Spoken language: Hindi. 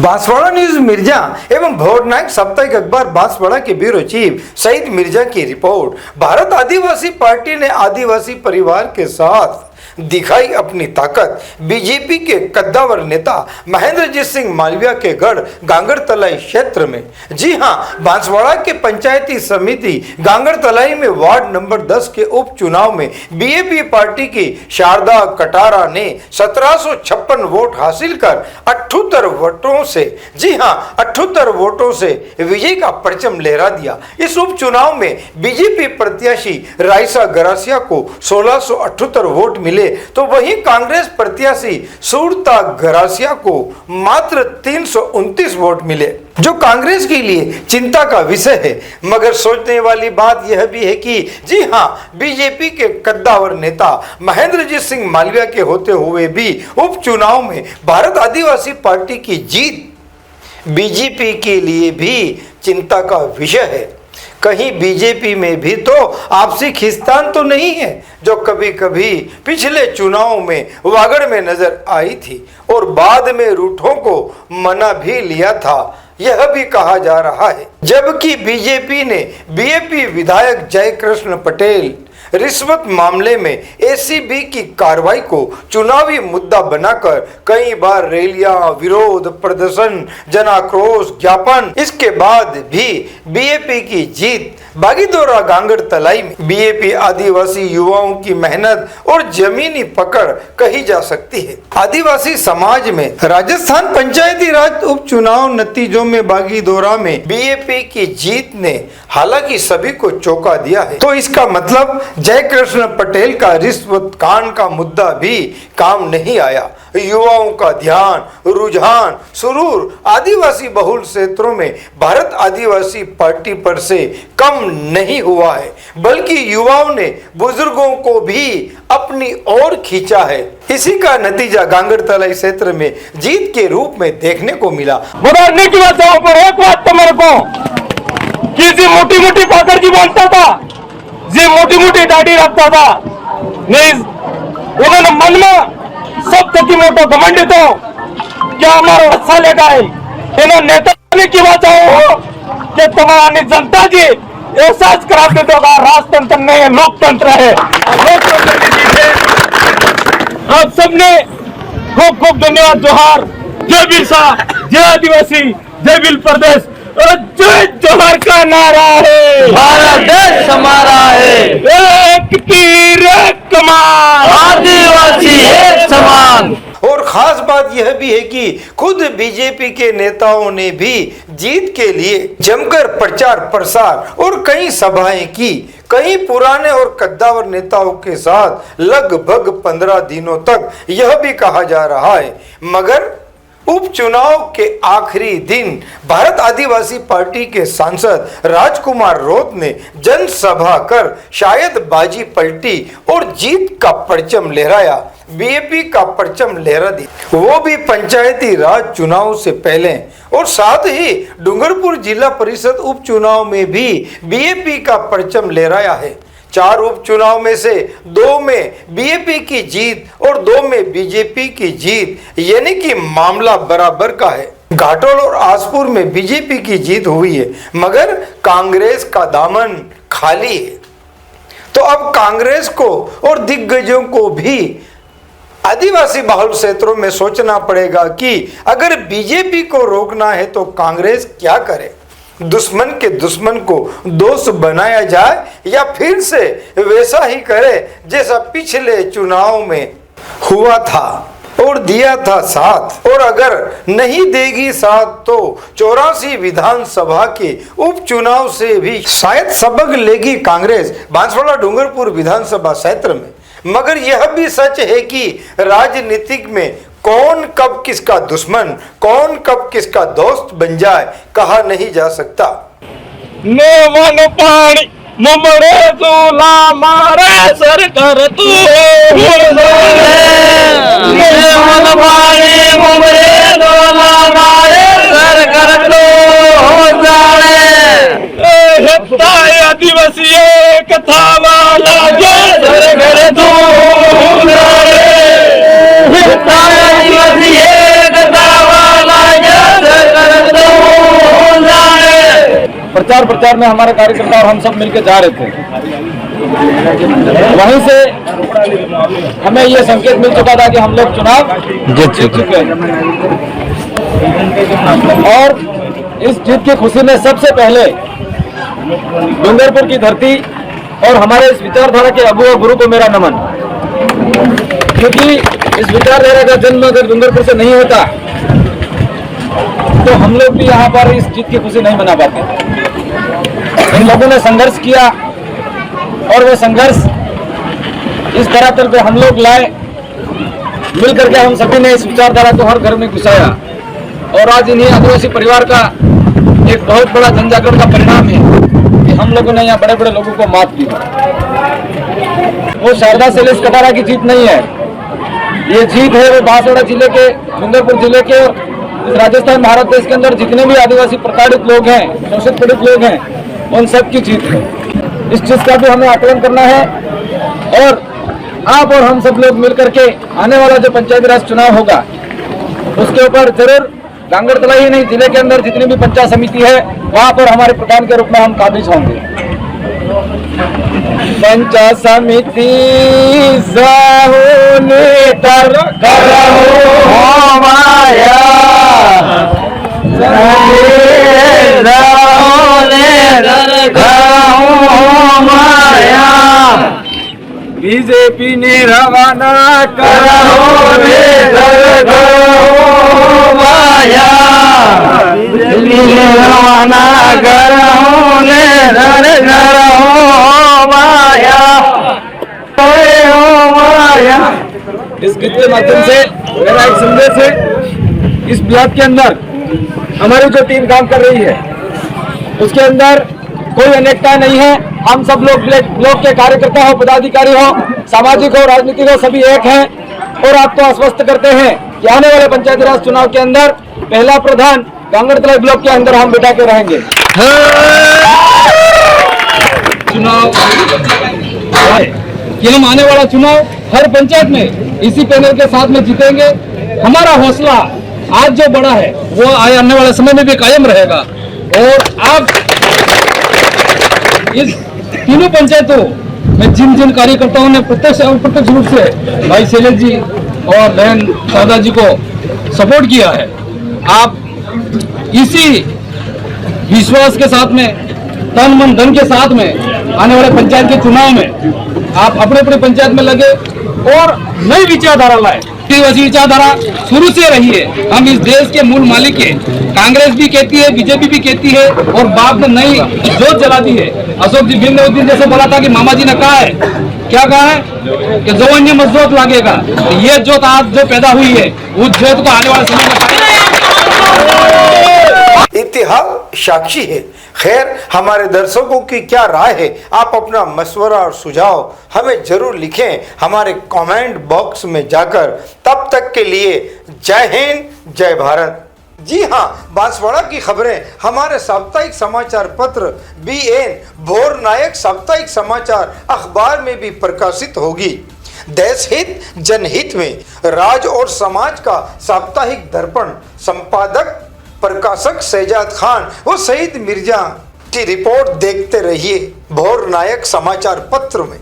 बांसवाड़ा न्यूज मिर्जा एवं भोर नायक साप्ताहिक अखबार बांसवाड़ा के ब्यूरो चीफ सईद मिर्जा की रिपोर्ट। भारत आदिवासी पार्टी ने आदिवासी परिवार के साथ दिखाई अपनी ताकत। बीजेपी के कद्दावर नेता महेंद्रजीत सिंह मालविया के गढ़ गांगड़तलाई क्षेत्र में, जी हां, बांसवाड़ा के पंचायती समिति गांगड़तलाई में वार्ड नंबर 10 के उपचुनाव में बीएपी पार्टी की शारदा कटारा ने 1756 वोट हासिल कर 78 वोटों से, जी हां, 78 वोटों से विजय का परचम लहरा दिया। इस उपचुनाव में बीजेपी प्रत्याशी राइसा गरासिया को 1678 वोट मिले, तो वहीं कांग्रेस प्रत्याशी सूरता गरासिया को मात्र 329 वोट मिले, जो कांग्रेस के लिए चिंता का विषय है। मगर सोचने वाली बात यह भी है कि जी हां, बीजेपी के कद्दावर नेता महेंद्रजीत सिंह मालविया के होते हुए भी उपचुनाव में भारत आदिवासी पार्टी की जीत बीजेपी के लिए भी चिंता का विषय है। कहीं बीजेपी में भी तो आपसी खींचतान तो नहीं है, जो कभी कभी पिछले चुनाव में वागड़ में नजर आई थी और बाद में रूठों को मना भी लिया था, यह भी कहा जा रहा है। जबकि बीजेपी ने बीएपी विधायक जयकृष्ण पटेल रिश्वत मामले में एसीबी की कार्रवाई को चुनावी मुद्दा बनाकर कई बार रैलियां, विरोध प्रदर्शन, जनाक्रोश ज्ञापन, इसके बाद भी बीएपी की जीत बागीदोरा गांगड़तलाई में बीएपी आदिवासी युवाओं की मेहनत और जमीनी पकड़ कही जा सकती है। आदिवासी समाज में राजस्थान पंचायती राज उपचुनाव नतीजों में बागीदोरा में बीएपी की जीत ने हालांकि सभी को चौंका दिया है, तो इसका मतलब जयकृष्ण पटेल का रिश्वत कांड का मुद्दा भी काम नहीं आया। युवाओं का ध्यान, रुझान, सुरूर आदिवासी बहुल क्षेत्रों में भारत आदिवासी पार्टी पर से कम नहीं हुआ है, बल्कि युवाओं ने बुजुर्गों को भी अपनी ओर खींचा है। इसी का नतीजा गांगड़तलाई क्षेत्र में जीत के रूप में देखने को मिला। मुरारने की बातों पर एक बात तो मेरे को किसी मोटी मोटी पाकर जी बोलता था, जी मोटी मोटी दाढ़ी रखता था, नहीं उन्होंने मन में सब तकी मोटो घमंडित हो क्या हमारा हिस्सा लेगा है। इन्होंने नेता की बात हो कि तुम्हारी जनता जी एहसास करा देते होगा राजतंत्र नहीं लोकतंत्र है। लोकतंत्र की जीत है। आप सबने खूब खूब धन्यवाद। जोहार, जय बिरसा, जय आदिवासी, जय बिल प्रदेश, जय जोहार का नारा है। भारत देश हमारा है, एक तीर एक कमान, आदिवासी एक समान। और खास बात यह भी है कि खुद बीजेपी के नेताओं ने भी जीत के लिए जमकर प्रचार प्रसार और कई सभाएं की। कई पुराने और कद्दावर नेताओं के साथ लगभग 15 दिनों तक यह भी कहा जा रहा है। मगर उपचुनाव के आखिरी दिन भारत आदिवासी पार्टी के सांसद राजकुमार रोत ने जनसभा कर शायद बाजी पलटी और जीत का परचम लहराया, बीएपी का परचम लहरा दी, वो भी पंचायती राज चुनाव से पहले। और साथ ही डूंगरपुर जिला परिषद उपचुनाव में भी बीएपी का परचम लहराया है। 4 उपचुनाव में से 2 में बीएपी की जीत और 2 में बीजेपी की जीत, यानी कि मामला बराबर का है। घाटोल और आसपुर में बीजेपी की जीत हुई है, मगर कांग्रेस का दामन खाली है। तो अब कांग्रेस को और दिग्गजों को भी आदिवासी बहुल क्षेत्रों में सोचना पड़ेगा कि अगर बीजेपी को रोकना है तो कांग्रेस क्या करे। दुश्मन के दुश्मन को दोस्त बनाया जाए या फिर से वैसा ही करे जैसा पिछले चुनाव में हुआ था और दिया था साथ। और अगर नहीं देगी साथ तो 84 विधानसभा के उपचुनाव से भी शायद सबक लेगी कांग्रेस बांसवाड़ा डूंगरपुर विधानसभा क्षेत्र में। मगर यह भी सच है कि राजनीतिक में कौन कब किसका दुश्मन, कौन कब किसका दोस्त बन जाए कहा नहीं जा सकता। वन पानी मुमड़े दूला मारे सर कर तू, वन पानी मुमड़े दूला मारे सर कर तू हो जाने। आदिवासी कथा वाला जो सर कर तू हो जाने। आदिवासी कथा वाला जो प्रचार में हमारे कार्यकर्ता और हम सब मिलकर जा रहे थे, वहीं से हमें ये संकेत मिल चुका था कि हम लोग चुनाव जीत चुके हैं। और इस जीत की खुशी में सबसे पहले डूंगरपुर की धरती और हमारे इस विचारधारा के अगुआ गुरु को मेरा नमन, क्योंकि इस विचारधारा का जन्म अगर डूंगरपुर से नहीं होता तो हम लोग भी यहाँ पर इस जीत की खुशी नहीं मना पाते। इन लोगों ने संघर्ष किया और वो संघर्ष इस धरातल पे हम लोग लाए, मिल करके हम सभी ने इस विचारधारा को हर घर में घुसाया और आज इन्हीं आदिवासी परिवार का एक बहुत बड़ा जनजागरण का परिणाम है कि हम लोगों ने यहाँ बड़े बड़े लोगों को मात दी। वो शारदा सेलेस कटारा की जीत नहीं है, ये जीत है वो बांसवाड़ा जिले के, डूंगरपुर जिले के और इस राजस्थान भारत देश के अंदर जितने भी आदिवासी प्रताड़ित लोग हैं, शोषित पीड़ित लोग हैं, उन सब की जीत है। इस चीज का भी हमें आकलन करना है और आप और हम सब लोग मिलकर के आने वाला जो पंचायती राज चुनाव होगा उसके ऊपर जरूर गांगड़तला ही नहीं, जिले के अंदर जितनी भी पंचायत समिति है वहां पर हमारे प्रधान के रूप में हम काबिज होंगे। पंचायत समिति बीजेपी ने रवाना करो माया, रवाना करो माया। इस गीत के माध्यम से मेरा एक संदेश है, इस ब्लॉक के अंदर हमारी जो टीम काम कर रही है उसके अंदर कोई अनेकता नहीं है। हम सब लोग ब्लॉक के कार्यकर्ता हो, पदाधिकारी हो, सामाजिक हो, राजनीतिक हो, सभी एक हैं और आपको आश्वस्त करते हैं कि आने वाले पंचायती राज चुनाव के अंदर पहला प्रधान गांगड़तला ब्लॉक के अंदर हम बिठा के रहेंगे। चुनाव कि हम आने वाला चुनाव हर पंचायत में इसी पैनल के साथ में जीतेंगे। हमारा हौसला आज जो बड़ा है वो आने वाले समय में भी कायम रहेगा और आप इस तीनों पंचायतों में जिन कार्यकर्ताओं ने प्रत्यक्ष और अप्रत्यक्ष रूप से भाई शैलेश जी और बहन शारदा जी को सपोर्ट किया है, आप इसी विश्वास के साथ में, तन मन धन के साथ में आने वाले पंचायत के चुनाव में आप अपने अपने पंचायत में लगे और नई विचारधारा लाए। आदिवासी विचारधारा शुरू से रही है, हम इस देश के मूल मालिक हैं। कांग्रेस भी कहती है, बीजेपी भी कहती है और बाप ने नई जोत जला दी है। अशोक जी भीम ने उस दिन जैसे बोला था कि मामा जी ने कहा है, क्या कहा है कि जवान्य मजदूत लागेगा। ये जोत आज जो पैदा हुई है उस जोत को आने वाले समय में इतिहास साक्षी है। खैर, हमारे दर्शकों की क्या राय है, आप अपना मशवरा और सुझाव हमें जरूर लिखें हमारे कमेंट बॉक्स में जाकर। तब तक के लिए जय हिंद, जय भारत। जी हाँ, बांसवाड़ा की खबरें हमारे साप्ताहिक समाचार पत्र BN भोर नायक साप्ताहिक समाचार अखबार में भी प्रकाशित होगी। देश हित जनहित में राज और समाज का साप्ताहिक दर्पण संपादक प्रकाशक शहजाद खान व शहीद मिर्जा की रिपोर्ट देखते रहिए भोर नायक समाचार पत्र में।